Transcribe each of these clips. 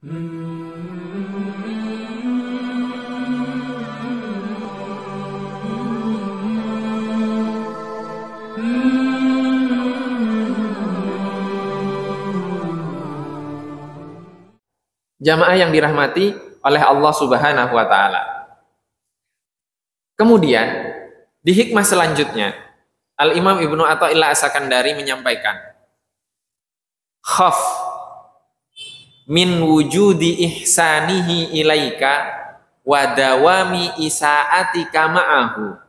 Jamaah yang dirahmati oleh Allah Subhanahu wa taala. Kemudian di hikmah selanjutnya Al-Imam Ibnu Athaillah As-Sakandari menyampaikan, khaf min wujudi ihsanihi ilaika wa dawami isaatika ma'ahu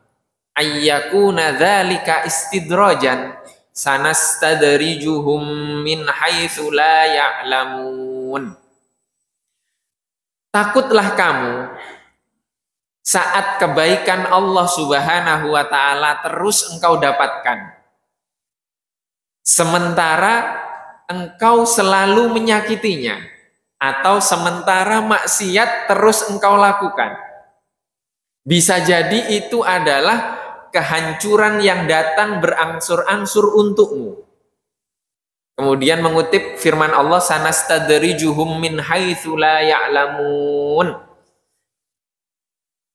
ayyakuna dzalika istidrajan sanastadrijuhum min haitsu la ya'lamun. Takutlah kamu saat kebaikan Allah Subhanahu wa taala terus engkau dapatkan, sementara engkau selalu menyakitinya, atau sementara maksiat terus engkau lakukan. Bisa jadi itu adalah kehancuran yang datang berangsur-angsur untukmu. Kemudian mengutip firman Allah, sanastadrijuhum min haitsu la ya'lamun.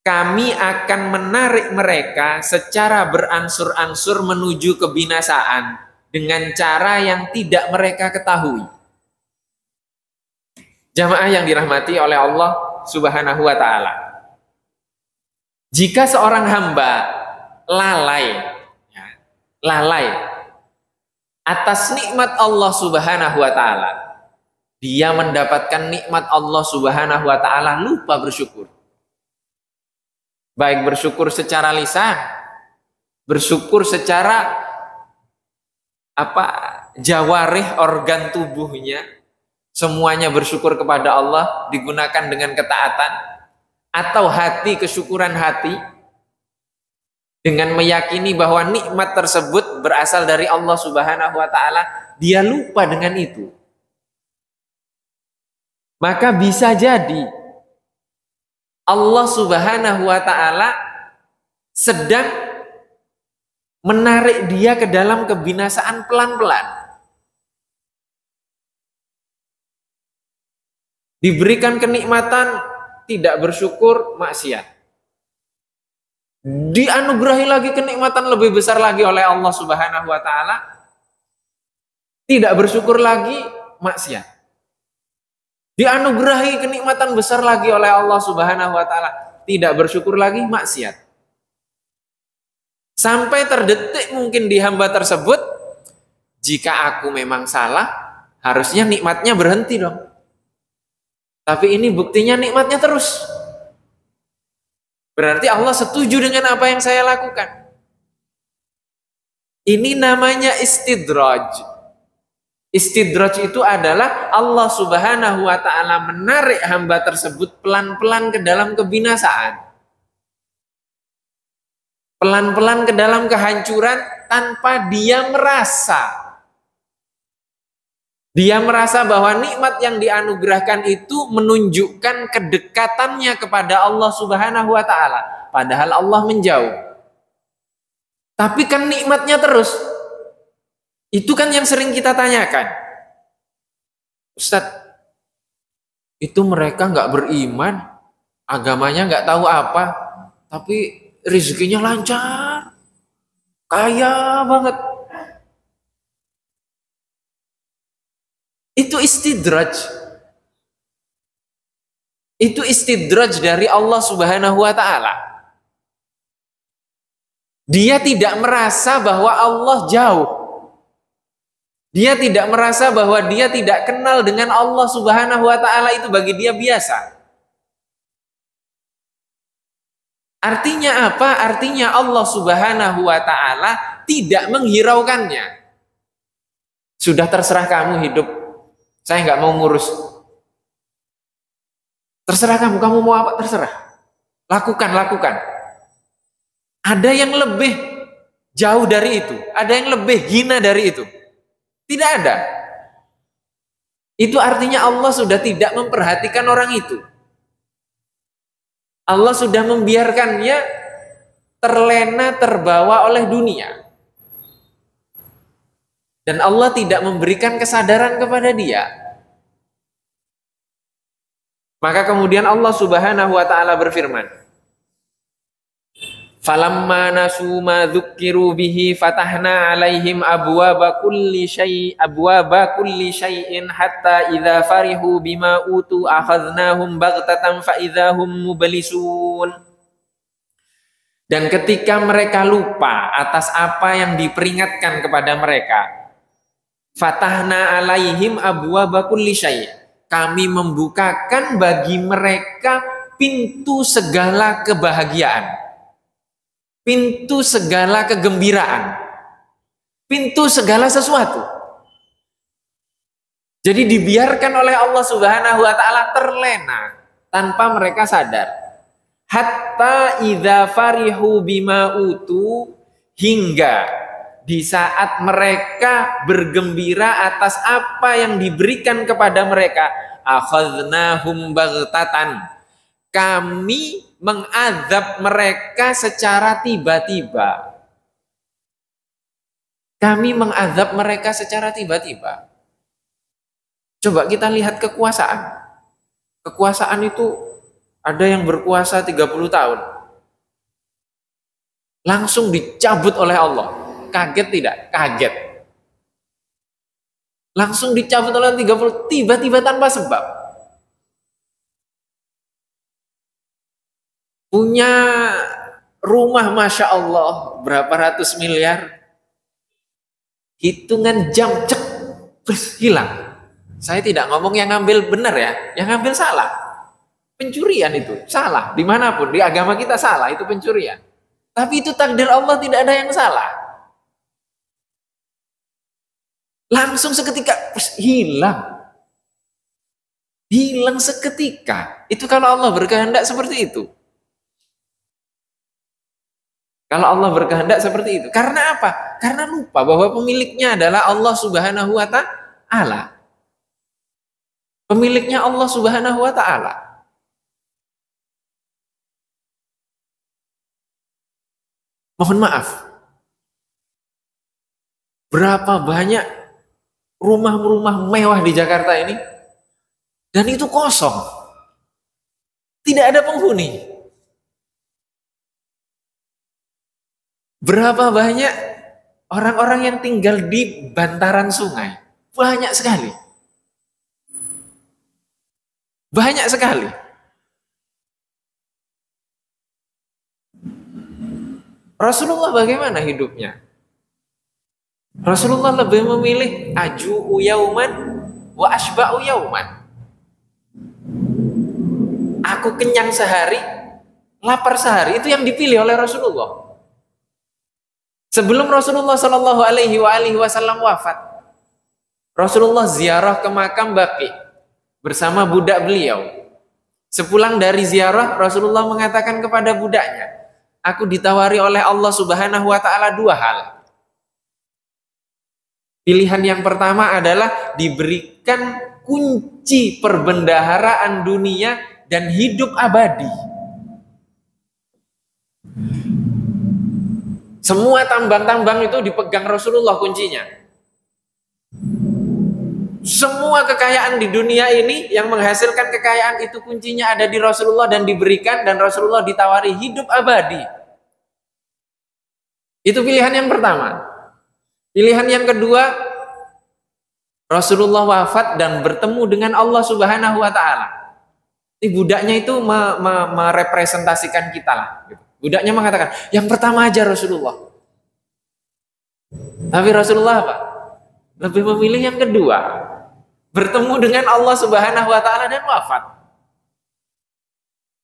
Kami akan menarik mereka secara berangsur-angsur menuju kebinasaan dengan cara yang tidak mereka ketahui. Jamaah yang dirahmati oleh Allah Subhanahu wa taala. Jika seorang hamba lalai atas nikmat Allah Subhanahu wa taala, dia mendapatkan nikmat Allah Subhanahu wa taala lupa bersyukur. Baik bersyukur secara lisan, bersyukur secara jawarih, organ tubuhnya, semuanya bersyukur kepada Allah digunakan dengan ketaatan, atau hati, kesyukuran hati dengan meyakini bahwa nikmat tersebut berasal dari Allah Subhanahu wa taala, dia lupa dengan itu. Maka bisa jadi Allah Subhanahu wa taala sedang menarik dia ke dalam kebinasaan pelan-pelan. Diberikan kenikmatan, tidak bersyukur, maksiat. Dianugerahi lagi kenikmatan lebih besar lagi oleh Allah Subhanahu wa taala, tidak bersyukur lagi, maksiat. Dianugerahi kenikmatan besar lagi oleh Allah Subhanahu wa taala, tidak bersyukur lagi, maksiat. Sampai terdetik mungkin di hamba tersebut, jika aku memang salah, harusnya nikmatnya berhenti dong. Tapi ini buktinya nikmatnya terus. Berarti Allah setuju dengan apa yang saya lakukan. Ini namanya istidraj. Istidraj itu adalah Allah Subhanahu wa taala menarik hamba tersebut pelan-pelan ke dalam kebinasaan. Pelan-pelan ke dalam kehancuran tanpa dia merasa. Dia merasa bahwa nikmat yang dianugerahkan itu menunjukkan kedekatannya kepada Allah Subhanahu wa taala, padahal Allah menjauh. Tapi kan nikmatnya terus. Itu kan yang sering kita tanyakan. Ustadz, itu mereka nggak beriman, agamanya nggak tahu apa, tapi rezekinya lancar, kaya banget. Itu istidraj. Itu istidraj dari Allah Subhanahu wa taala. Dia tidak merasa bahwa Allah jauh. Dia tidak merasa bahwa dia tidak kenal dengan Allah Subhanahu wa taala, itu bagi dia biasa. Artinya apa? Artinya Allah Subhanahu wa taala tidak menghiraukannya. Sudah terserah kamu hidup, saya nggak mau ngurus. Terserah kamu mau apa? Terserah. Lakukan. Ada yang lebih jauh dari itu, ada yang lebih hina dari itu. Tidak ada. Itu artinya Allah sudah tidak memperhatikan orang itu. Allah sudah membiarkannya terlena, terbawa oleh dunia. Dan Allah tidak memberikan kesadaran kepada dia. Maka kemudian Allah Subhanahu wa taala berfirman, "Falamma nasu ma dzukkiru bihi fatahna 'alaihim abwaba kulli syai'in hatta idza farihu bima utu akhadnahum baghtatan fa idzahum mublisun." Dan ketika mereka lupa atas apa yang diperingatkan kepada mereka, fatahna 'alaihim abwaba kulli syai', kami membukakan bagi mereka pintu segala kebahagiaan, pintu segala kegembiraan, pintu segala sesuatu. Jadi dibiarkan oleh Allah Subhanahu wa taala terlena tanpa mereka sadar. Hatta idza farihu bima utu, hingga di saat mereka bergembira atas apa yang diberikan kepada mereka, akhadnahum baghtatan, kami mengazab mereka secara tiba-tiba. Kami mengazab mereka secara tiba-tiba. Coba kita lihat kekuasaan. Kekuasaan itu ada yang berkuasa 30 tahun. Langsung dicabut oleh Allah. Kaget tidak? Kaget. Langsung dicabut oleh 30, tiba-tiba tanpa sebab. Punya rumah Masya Allah berapa ratus miliar, hitungan jam cek terus hilang. Saya tidak ngomong yang ngambil benar ya, yang ngambil salah. Pencurian itu salah, dimanapun di agama kita salah, itu pencurian. Tapi itu takdir Allah, tidak ada yang salah. Langsung seketika hilang. Hilang seketika. Itu kalau Allah berkehendak seperti itu. Kalau Allah berkehendak seperti itu. Karena apa? Karena lupa bahwa pemiliknya adalah Allah Subhanahu wa taala. Pemiliknya Allah Subhanahu wa taala. Mohon maaf. Berapa banyak rumah-rumah mewah di Jakarta ini, dan itu kosong. Tidak ada penghuni. Berapa banyak orang-orang yang tinggal di bantaran sungai? Banyak sekali. Banyak sekali. Rasulullah bagaimana hidupnya? Rasulullah lebih memilih aju'u yauman wa asba'u yauman. Aku kenyang sehari, lapar sehari, itu yang dipilih oleh Rasulullah. Sebelum Rasulullah Shallallahu Alaihi Wasallam wafat, Rasulullah ziarah ke makam Baqi bersama budak beliau. Sepulang dari ziarah, Rasulullah mengatakan kepada budaknya, aku ditawari oleh Allah Subhanahu wa taala dua hal. Pilihan yang pertama adalah diberikan kunci perbendaharaan dunia dan hidup abadi. Semua tambang-tambang itu dipegang Rasulullah kuncinya. Semua kekayaan di dunia ini yang menghasilkan kekayaan itu kuncinya ada di Rasulullah dan diberikan, dan Rasulullah ditawari hidup abadi. Itu pilihan yang pertama. Pilihan yang kedua, Rasulullah wafat dan bertemu dengan Allah Subhanahu wa taala. Ini budaknya itu merepresentasikan kita lah. Budaknya mengatakan, yang pertama aja Rasulullah. Tapi Rasulullah apa? Lebih memilih yang kedua. Bertemu dengan Allah Subhanahu wa taala dan wafat.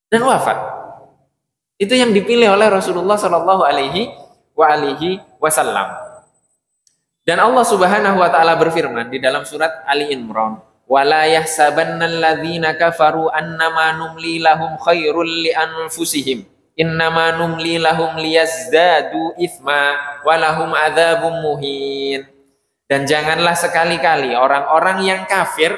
Dan wafat. Itu yang dipilih oleh Rasulullah Shallallahu Alaihi Wasallam. Dan Allah Subhanahu wa taala berfirman di dalam surat Ali Imran, "Wala yahsabannal ladzina kafaru annama numli lahum khairul li anfusihim. Innama numli lahum liyazdadu itsma wa lahum adzabum muhin." Dan janganlah sekali-kali orang-orang yang kafir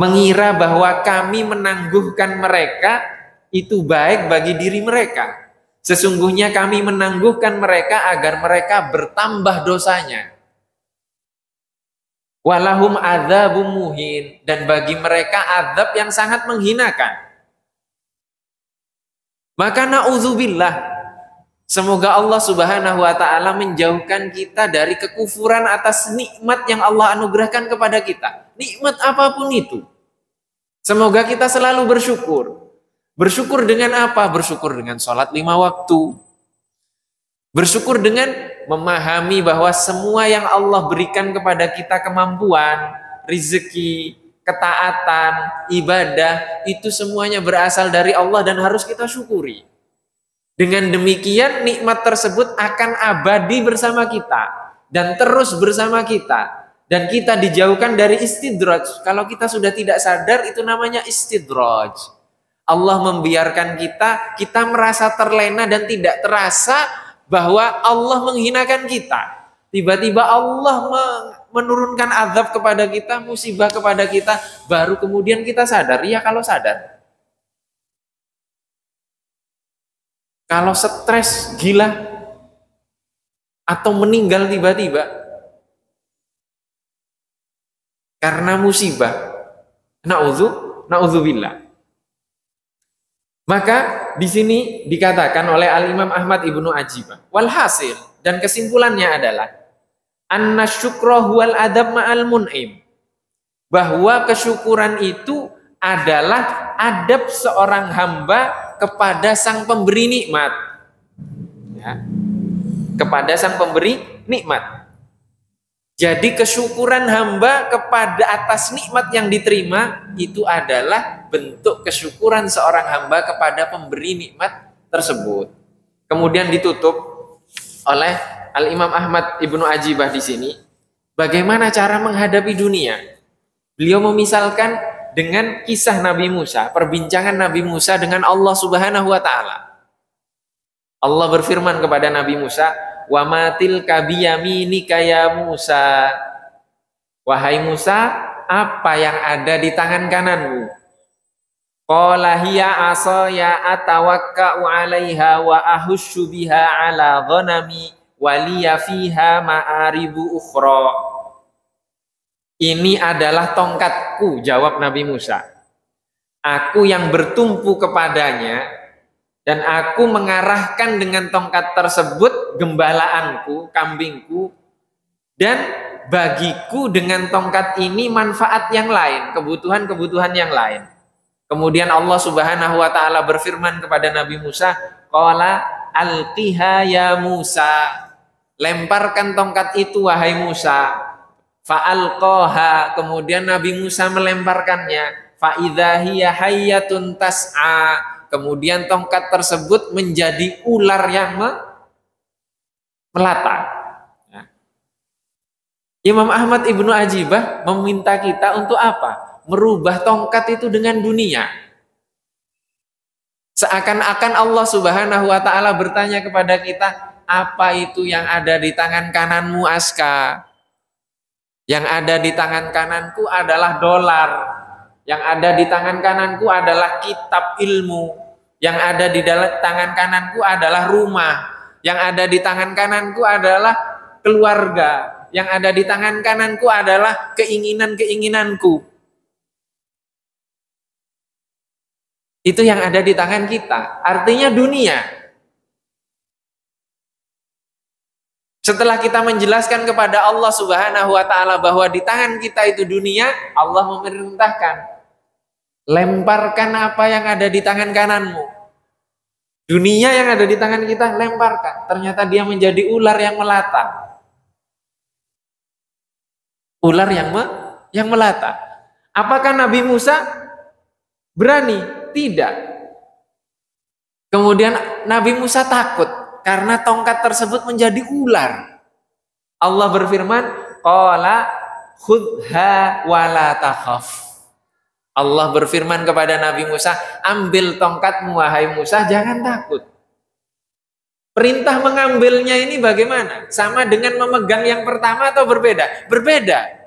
mengira bahwa kami menangguhkan mereka itu baik bagi diri mereka. Sesungguhnya kami menangguhkan mereka agar mereka bertambah dosanya. walahum adzabum muhin, dan bagi mereka azab yang sangat menghinakan. Maka na'udzubillah, semoga Allah Subhanahu wa taala menjauhkan kita dari kekufuran atas nikmat yang Allah anugerahkan kepada kita. Nikmat apapun itu. Semoga kita selalu bersyukur. Bersyukur dengan apa? Bersyukur dengan sholat 5 waktu. Bersyukur dengan memahami bahwa semua yang Allah berikan kepada kita, kemampuan, rezeki, ketaatan, ibadah, itu semuanya berasal dari Allah dan harus kita syukuri. Dengan demikian nikmat tersebut akan abadi bersama kita dan terus bersama kita, dan kita dijauhkan dari istidraj. Kalau kita sudah tidak sadar, itu namanya istidraj. Allah membiarkan kita merasa terlena dan tidak terasa bahwa Allah menghinakan kita. Tiba-tiba Allah menurunkan azab kepada kita, musibah kepada kita, baru kemudian kita sadar. Iya, kalau sadar. Kalau stres gila atau meninggal tiba-tiba karena musibah, na'udzubillah. Maka di sini dikatakan oleh Al-Imam Ahmad Ibnu Ajibah, walhasil, dan kesimpulannya adalah anna syukra huwal adab ma'al mun'im, bahwa kesyukuran itu adalah adab seorang hamba kepada sang pemberi nikmat, ya, kepada sang pemberi nikmat. Jadi kesyukuran hamba kepada atas nikmat yang diterima itu adalah bentuk kesyukuran seorang hamba kepada pemberi nikmat tersebut. Kemudian ditutup oleh Al-Imam Ahmad Ibnu Ajibah di sini, bagaimana cara menghadapi dunia. Beliau memisalkan dengan kisah Nabi Musa, perbincangan Nabi Musa dengan Allah Subhanahu wa taala. Allah berfirman kepada Nabi Musa, wa matil kabiyaminika ya Musa, wahai Musa, apa yang ada di tangan kananmu? Qala hiya asaya atawakka'u 'alaiha wa ahussu biha 'ala ghanami wa liya fiha ma'aribu ukhra. Ini adalah tongkatku, jawab Nabi Musa. Aku yang bertumpu kepadanya, dan aku mengarahkan dengan tongkat tersebut gembalaanku, kambingku, dan bagiku dengan tongkat ini manfaat yang lain, kebutuhan-kebutuhan yang lain. Kemudian Allah Subhanahu wa taala berfirman kepada Nabi Musa, qala alqiha ya Musa, lemparkan tongkat itu wahai Musa. Fa'alqaha, kemudian Nabi Musa melemparkannya, fa idza hiya hayyatun tas'a, kemudian tongkat tersebut menjadi ular yang melata. Ya. Imam Ahmad Ibnu Ajibah meminta kita untuk apa? Merubah tongkat itu dengan dunia. Seakan-akan Allah Subhanahu wa taala bertanya kepada kita, apa itu yang ada di tangan kananmu, Aska? Yang ada di tangan kananku adalah dolar. Yang ada di tangan kananku adalah kitab ilmu. Yang ada di tangan kananku adalah rumah. Yang ada di tangan kananku adalah keluarga. Yang ada di tangan kananku adalah keinginan-keinginanku. Itu yang ada di tangan kita. Artinya dunia. Setelah kita menjelaskan kepada Allah Subhanahu wa taala bahwa di tangan kita itu dunia, Allah memerintahkan, lemparkan apa yang ada di tangan kananmu. Dunia yang ada di tangan kita, lemparkan. Ternyata dia menjadi ular yang melata. Ular yang melata. Apakah Nabi Musa berani? Tidak. Kemudian Nabi Musa takut karena tongkat tersebut menjadi ular. Allah berfirman, qala khudha wala takhaf. Allah berfirman kepada Nabi Musa, ambil tongkatmu wahai Musa, jangan takut. Perintah mengambilnya ini bagaimana? Sama dengan memegang yang pertama atau berbeda? Berbeda.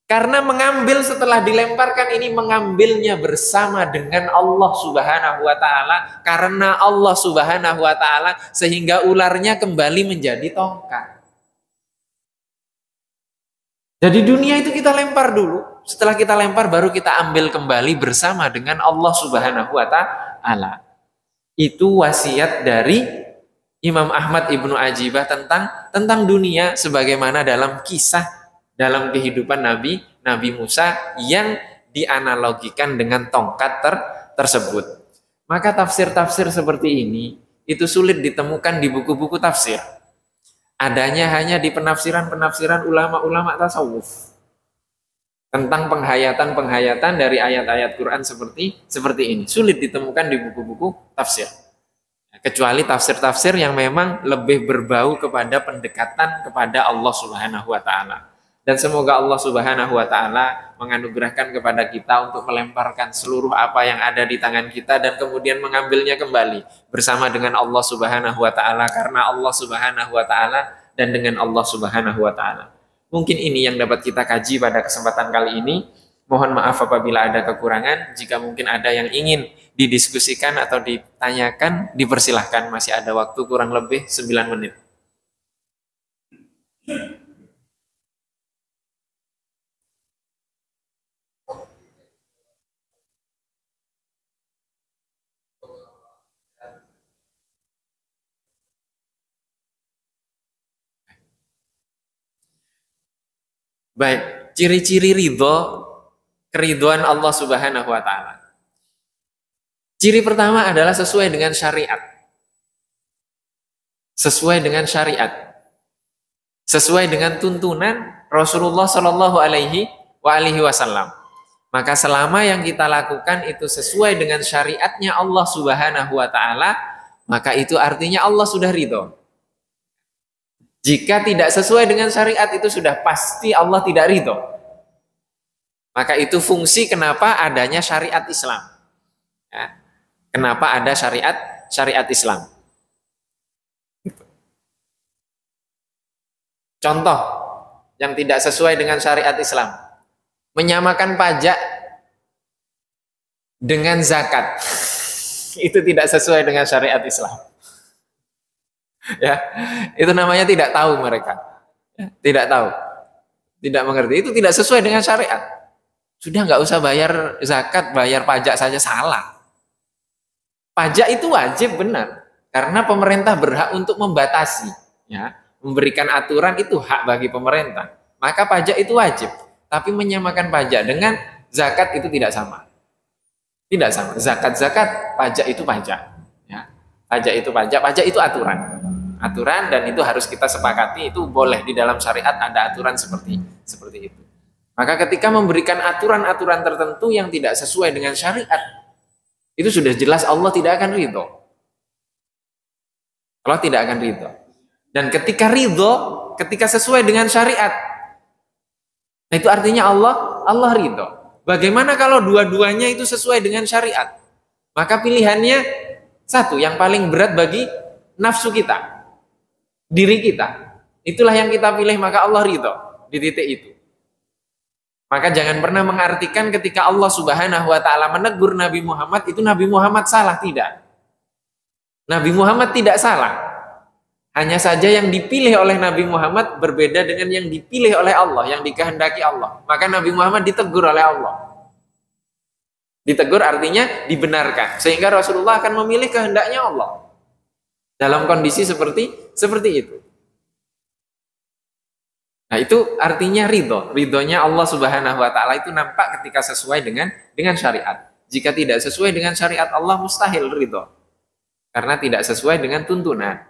Karena mengambil setelah dilemparkan ini, mengambilnya bersama dengan Allah Subhanahu wa taala, karena Allah Subhanahu wa taala, sehingga ularnya kembali menjadi tongkat. Jadi dunia itu kita lempar dulu. Setelah kita lempar baru kita ambil kembali bersama dengan Allah Subhanahu wa taala. Itu wasiat dari Imam Ahmad Ibnu Ajibah tentang dunia sebagaimana dalam kisah dalam kehidupan Nabi Musa yang dianalogikan dengan tongkat tersebut. Maka tafsir-tafsir seperti ini itu sulit ditemukan di buku-buku tafsir. Adanya hanya di penafsiran-penafsiran ulama-ulama tasawuf tentang penghayatan-penghayatan dari ayat-ayat Quran seperti ini. Sulit ditemukan di buku-buku tafsir. Kecuali tafsir-tafsir yang memang lebih berbau kepada pendekatan kepada Allah Subhanahu wa taala. Dan semoga Allah Subhanahu wa taala menganugerahkan kepada kita untuk melemparkan seluruh apa yang ada di tangan kita dan kemudian mengambilnya kembali bersama dengan Allah Subhanahu wa taala, karena Allah Subhanahu wa taala dan dengan Allah Subhanahu wa taala. Mungkin ini yang dapat kita kaji pada kesempatan kali ini. Mohon maaf apabila ada kekurangan. Jika mungkin ada yang ingin didiskusikan atau ditanyakan, dipersilahkan. Masih ada waktu kurang lebih 9 menit. Baik, ciri-ciri keriduan Allah Subhanahu wa taala. Ciri pertama adalah sesuai dengan syariat. Sesuai dengan syariat. Sesuai dengan tuntunan Rasulullah Shallallahu alaihi wasallam. Maka selama yang kita lakukan itu sesuai dengan syariatnya Allah Subhanahu wa taala, maka itu artinya Allah sudah ridho. Jika tidak sesuai dengan syariat itu sudah pasti Allah tidak ridho. Maka itu fungsi kenapa adanya syariat Islam. Ya. Kenapa ada syariat Islam. Contoh yang tidak sesuai dengan syariat Islam. Menyamakan pajak dengan zakat. Itu tidak sesuai dengan syariat Islam. Ya, itu namanya tidak tahu mereka. Ya, tidak tahu. Tidak mengerti. Itu tidak sesuai dengan syariat. Sudah nggak usah bayar zakat, bayar pajak saja salah. Pajak itu wajib benar. Karena pemerintah berhak untuk membatasi. Ya, memberikan aturan itu hak bagi pemerintah. Maka pajak itu wajib. Tapi menyamakan pajak dengan zakat itu tidak sama. Tidak sama. Zakat, pajak itu pajak. Ya. Pajak itu aturan. Aturan dan itu harus kita sepakati, itu boleh di dalam syariat ada aturan seperti itu. Maka ketika memberikan aturan-aturan tertentu yang tidak sesuai dengan syariat, itu sudah jelas Allah tidak akan ridho. Allah tidak akan ridho. Dan ketika ridho, ketika sesuai dengan syariat, nah itu artinya Allah ridho. Bagaimana kalau dua-duanya itu sesuai dengan syariat? Maka pilihannya satu, yang paling berat bagi nafsu kita, diri kita. Itulah yang kita pilih, maka Allah ridho di titik itu. Maka jangan pernah mengartikan ketika Allah Subhanahu wa taala menegur Nabi Muhammad itu Nabi Muhammad salah, tidak. Nabi Muhammad tidak salah. Hanya saja yang dipilih oleh Nabi Muhammad berbeda dengan yang dipilih oleh Allah, yang dikehendaki Allah. Maka Nabi Muhammad ditegur oleh Allah. Ditegur artinya dibenarkan. Sehingga Rasulullah akan memilih kehendaknya Allah. Dalam kondisi seperti itu. Nah itu artinya ridho. Ridhonya Allah Subhanahu wa ta'ala itu nampak ketika sesuai dengan syariat. Jika tidak sesuai dengan syariat Allah, mustahil ridho. Karena tidak sesuai dengan tuntunan.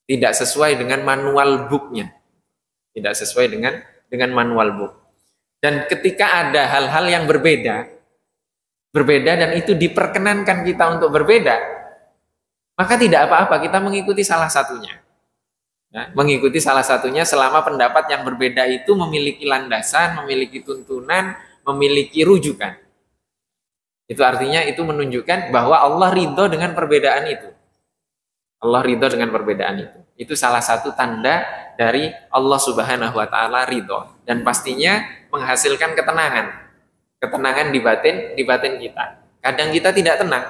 Tidak sesuai dengan manual booknya. Tidak sesuai dengan manual book. Dan ketika ada hal-hal yang berbeda dan itu diperkenankan kita untuk berbeda, maka tidak apa-apa kita mengikuti salah satunya. Ya, mengikuti salah satunya selama pendapat yang berbeda itu memiliki landasan, memiliki tuntunan, memiliki rujukan. Itu artinya itu menunjukkan bahwa Allah ridho dengan perbedaan itu. Allah ridho dengan perbedaan itu. Itu salah satu tanda dari Allah Subhanahu wa ta'ala ridho. Dan pastinya menghasilkan ketenangan. Ketenangan di batin kita. Kadang kita tidak tenang.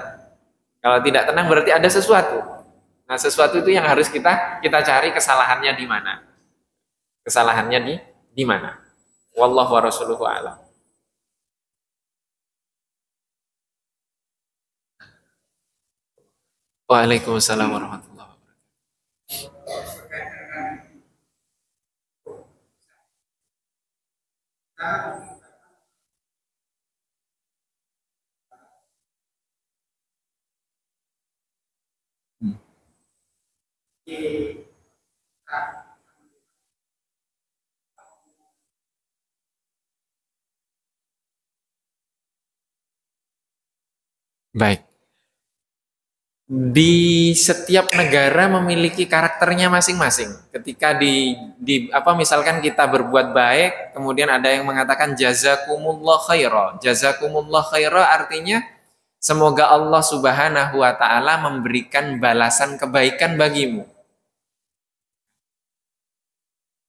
Kalau tidak tenang berarti ada sesuatu. Nah, sesuatu itu yang harus kita cari kesalahannya di mana. Kesalahannya di mana. Wallahu wa rasuluhu a'lam. Waalaikumsalam warahmatullahi wabarakatuh. Baik. Di setiap negara memiliki karakternya masing-masing. Ketika di apa misalkan kita berbuat baik, kemudian ada yang mengatakan jazakumullah khaira. Jazakumullah khaira artinya semoga Allah Subhanahu wa taala memberikan balasan kebaikan bagimu.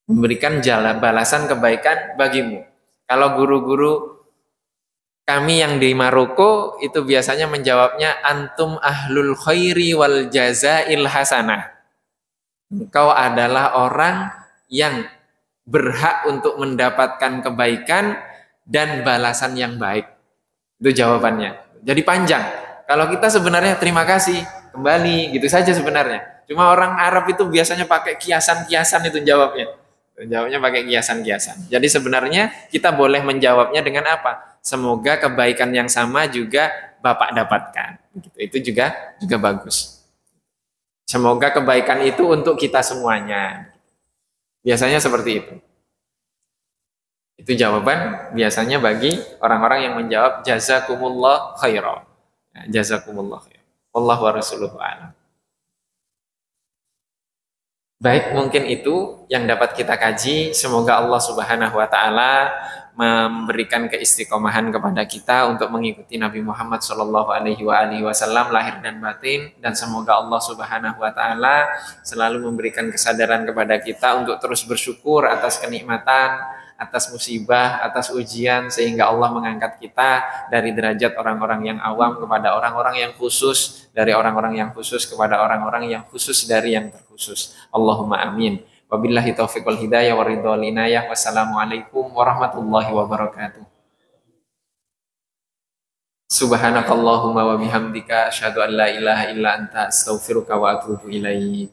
Memberikan balasan kebaikan bagimu. Kalau guru-guru kami yang di Maroko itu biasanya menjawabnya antum ahlul khairi wal jazail hasanah. Engkau adalah orang yang berhak untuk mendapatkan kebaikan dan balasan yang baik. Itu jawabannya. Jadi panjang. Kalau kita sebenarnya terima kasih, kembali gitu saja sebenarnya. Cuma orang Arab itu biasanya pakai kiasan-kiasan itu jawabnya. Jawabnya pakai kiasan-kiasan. Jadi sebenarnya kita boleh menjawabnya dengan apa? Semoga kebaikan yang sama juga Bapak dapatkan. Itu juga bagus. Semoga kebaikan itu untuk kita semuanya. Biasanya seperti itu. Itu jawaban biasanya bagi orang-orang yang menjawab jazakumullah khairan. Jazakumullah khairan. Wallahu wa rasuluhu a'lam. Baik, mungkin itu yang dapat kita kaji. Semoga Allah Subhanahu wa taala memberikan keistiqomahan kepada kita untuk mengikuti Nabi Muhammad Shallallahu alaihi wasallam lahir dan batin, dan semoga Allah Subhanahu wa taala selalu memberikan kesadaran kepada kita untuk terus bersyukur atas kenikmatan, atas musibah, atas ujian, sehingga Allah mengangkat kita dari derajat orang-orang yang awam kepada orang-orang yang khusus, dari orang-orang yang khusus kepada orang-orang yang khusus dari yang terkhusus. Allahumma amin. Wabillahi taufiq wal hidayah wa ridha wal inayah. Wassalamualaikum warahmatullahi wabarakatuh. Subhanakallahumma wa bihamdika asyhadu an la ilaha illa anta astaghfiruka wa atubu ilaik.